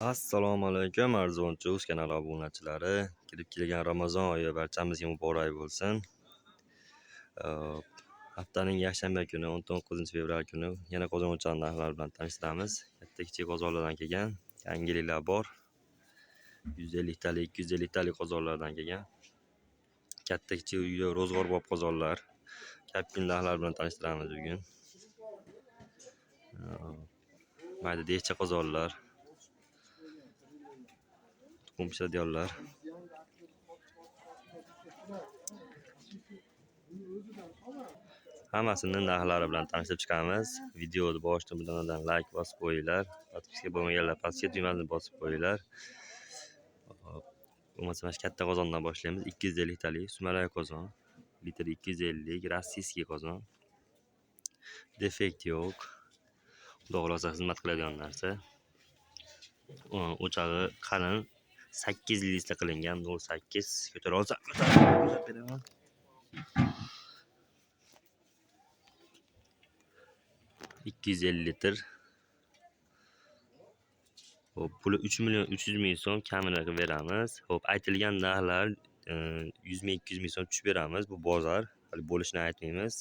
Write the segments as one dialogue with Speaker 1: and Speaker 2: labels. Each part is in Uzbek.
Speaker 1: Assalomu alaykum arzonchi o'z kanali obunachilari. Kirib kelgan Ramazon oyi barchamizga muborak bo'lsin. Haftaning yakshanba kuni 19-fevral kuni yana qozon o'chog'i narxlari bilan tanishtiramiz. Katta kichik qozonlardan kelgan yangiliklar bor. 150 talik, 250 talik qozonlardan kelgan katta kichik uyga ro'zg'orbop qozonlar, kapkin narxlari bilan tanishtiramiz bugun. Mayda dekcha qozonlar, tuxum pishadiganlar. Hammasini narxlari bilan tanishib chiqamiz. Videoni boshidan like bosib qo'yinglar. Podpiska bo'lmaganlar podpiska tugmasini bosib qo'yinglar. Bo'lmasa mana shu katta qozondan boshlaymiz. 250 talik sumalak qozon, litr 250, rossiyskiy qozon. Defekt yo'q. Xudo xolasa xizmat qiladigan narsa. O'chog'i qalin 8 litrda qilingan 08 ko'tara olsam ko'rsatib beraman. $250. Hop, puli 3.300.000 so'm kamini qilib beramiz. Hop, aytilgan narxlar 100.000-200.000 so'm tushib beramiz. Bu bozor, hali bo'lishini aytmaymiz.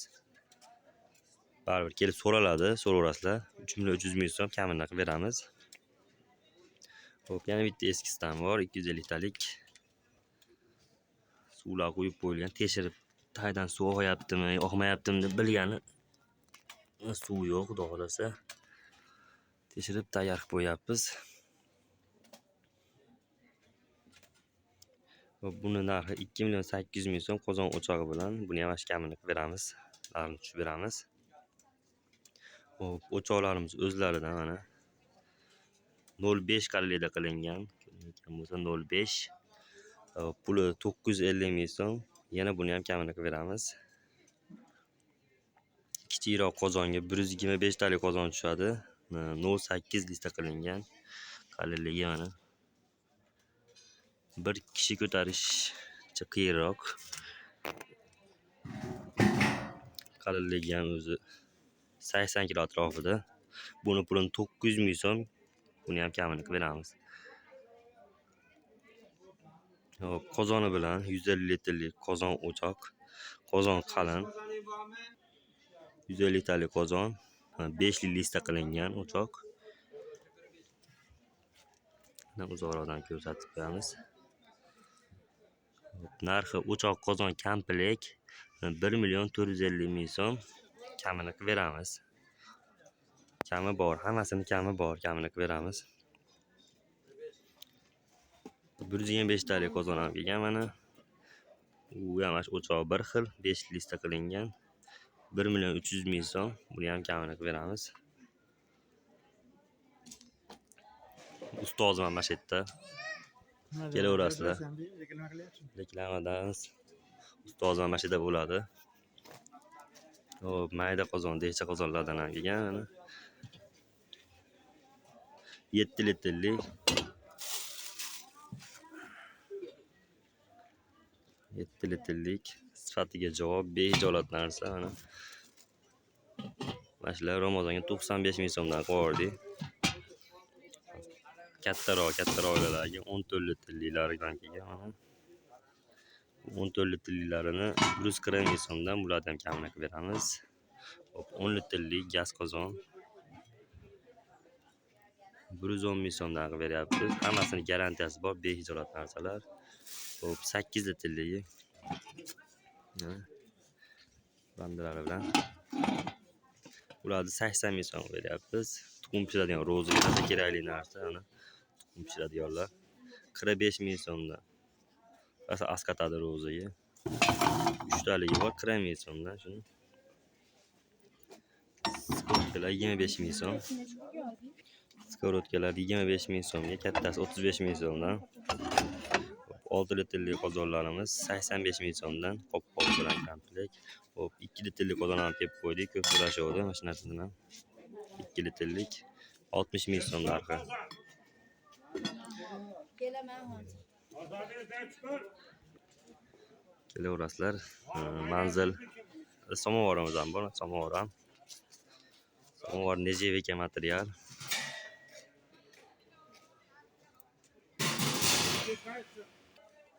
Speaker 1: Baribir kelib so'raladi, so'raverasizlar. 3.300.000 so'm kamini qilib beramiz. Hop, yana bitta eskisidan bor, 250 talik. Suvlar qo'yib qo'yilgan, tekshirib taydan suv oqyaptimi, oqmayaptimi deb bilgani. Suv yo'q, xudo xolasa. Tekshirib tayyor qilib qo'yapmiz. Buni narxi 2.800.000 so'm qozon o'chog'i bilan. Buni ham kamini qilib beramiz. Narxini tushib beramiz. Hop, o'choqlarimiz o'zlaridan mana 05 qalinlikda qilingan. Ko'ringan bo'lsa 05. Puli 950.000 so'm. Yana buni ham kamini qilib beramiz. Kichikroq qozonga 125 talik qozon tushadi. 08 litrda qilingan. Qalinligi mana. Bir kishi ko'tarish qiyinroq. Qalinligi ham o'zi 80 kg atrofida. Buni pulini 900.000 so'm. Buni ham kamini qilib beramiz. Hop, qozoni bilan 150 litrlik qozon o'choq. Qozon qalin. 150 talik qozon, 5 litrda qilingan o'choq. Mana uzoqroqdan ko'rsatib beramiz. Narxi o'choq qozon komplekt 1.450.000 so'm kamini qilib beramiz. Kami bor, hammasini kami bor, kamini qilib beramiz. 125 talik qozon ham kelgan mana. U ham o'choq bir xil, 5 litrda qilingan. 1.300.000 so'm, buni ham kamini qilib beramiz. Ustozim ham mana shu yerda. Kelaverasizlar. Reklamadamiz. Ustozim ham mana shu yerda bo'ladi. Hop, mayda qozon, dekcha qozonlardan ham kelgan. 7 litrlik. 7 litrlik sifatiga javob, behijolat narsa mana. Mana shular Ramazonga 95.000 so'mdan qo'ydik. Kattaroq oilalarga 14 litrliklardan kelgan mana. 14 litrliklarini 140.000 so'mdan bulardan ham kamini qilib beramiz. Hop, 10 litrlik gaz qozon 110.000 so'mdan qilib beryapmiz. Hammasini garantiyasi bor, behijolat narsalar. Hop, 8 litrligi. Bandalari bilan. Ularni 80.000 so'm beryapmiz. Tuxum pishiradigan ro'ziga kerakli narsa mana. Tuxum pishiradiganlar 45.000 so'mdan. Asa asqatadi ro'ziga. 3 taligi bor 40.000 so'mdan shuni. Skotkalar 25.000 so'm. Skotkalar 25.000 so'mga, kattasi 35.000 so'mdan. 6 litrli qozonlarimiz 85.000 so'mdan qop bilan komplekt. Hop, 2 litrli qozon ham kelib qo'ydik. Ko'p so'rashuvdi mana shu narsadan. 2 litrlik 60.000 so'm narxi. Kelaverasizlar. Manzil samovarimiz ham bor, samovar ham. Samovar nejevika material.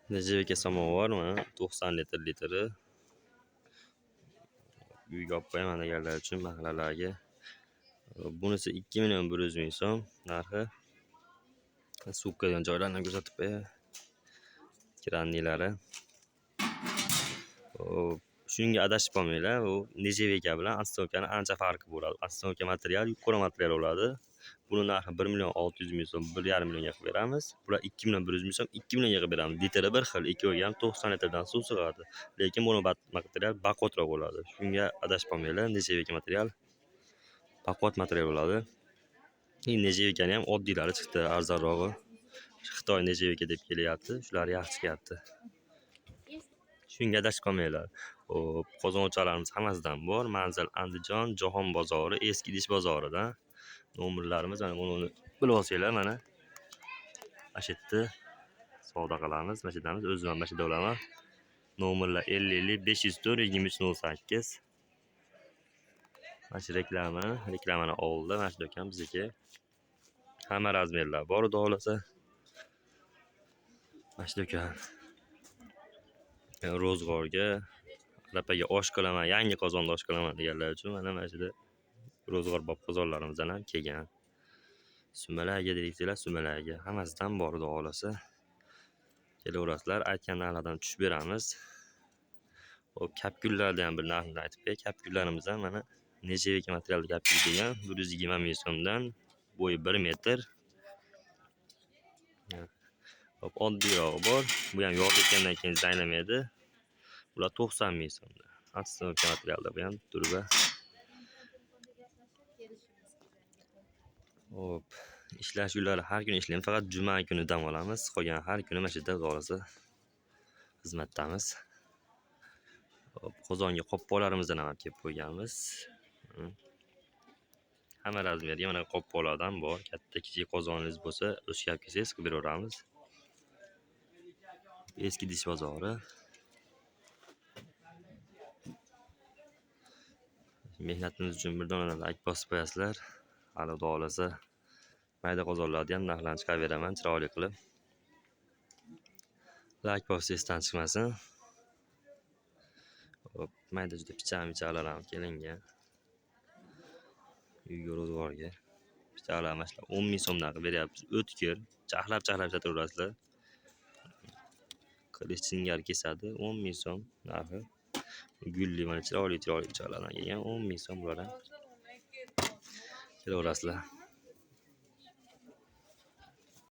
Speaker 1: Nejevika samovar mana 90 litri. Uyga olib qo'yaman deganlar uchun mahallalarga. Bunisi 2.100.000 so'm narxi. Suvkaygan joylarni ko'rsatib qo'yay. Kirannilari. Shunga adashib qolmanglar. U Nejevika bilan Astovkani ancha farqi bo'ladi. Astovka material yuqori material bo'ladi. Buni narxi 1.600.000 so'm, 1.5 millionga qilib beramiz. Bular 2.100.000 so'm, 2 millionga qilib beramiz. Litri bir xil, ikkoviga ham 90 litrdan suv sig'adi. Lekin buni material baquvvatroq bo'ladi. Shunga adashib qolmanglar. Nejevika material baquvvat material bo'ladi. Nejevikani ham oddiylari chiqdi, arzonrog'i. Xitoy Nejevika deb kelyapti. Shular yaxshi chiqyapti. Shunga adashib qolmanglar. Qozonchalarimiz hammasidan bor. Manzil Andijon, Jahon bozori, eski idish bozoridan. Nomerlarimiz mana buni bilib olsanglar mana. Mana shu yerda savdo qilamiz. Mana shu yerdamiz, o'zim ham mana shu yerda bo'laman. Nomerlar 50 504 2308. Mana shu reklamani oldi. Mana shu do'kon bizniki. Hamma razmerlar bor, xudo xolasa. Mana shu do'kon. Ro'zg'orga, rapaga osh qilaman, yangi qozonda osh qilaman deganlar uchun mana shu yerda ro'zg'orbob qozonlarimizdan ham kelgan. Sumalakga deysizlar, sumalakga hammasidan bor, xudo xolasa. Kelaverasizlar, aytgan narxlardan tushib beramiz. Hop, kapgullardan ham bir narxni aytib qo'yay. Kapgullarimiz ham mana Nejevika materialli kapgul kelgan, 120 ming so'mdan, bo'yi 1 metr. Hop, oddiyrog'i bor. Bu ham yog' ketgandan keyin zanglamaydi. Bular 90 ming so'mda. Astovka materialda bu ham turba. Hop, ishlash kunlari har kuni ishlaymiz, faqat juma kuni dam olamiz. Qolgan har kuni mana shu yerda g'olasa xizmatdamiz. Hop, qozonga qopqonlarimizdan ham kelib qo'yganmiz. Hamma razmerga mana qopqonlardan bor. Katta kichik qozoningiz bo'lsa, o'shga olib kelsangiz qilib beraveramiz. Eski idish bozori. Mehnatimiz uchun bir dona like bosib qo'yasizlar. Hali xudo xolasa mayda qozonlarni ham narxlarini chiqarib beraman chiroyli qilib. Like bosib esdan chiqmasin. Hop, mayda juda picha-michalar ham kelingan. Uyga ro'zg'orga. Pichalar mana shular 10 ming so'mdan qilib beryapmiz. O'tkir, chahlab sotiraverasizlar. Qilich singari kesadi, 10 ming so'm narxi. Gulli mana chiroyli pichalardan kelgan, 10 ming so'm bular ham. Kelaverasizlar.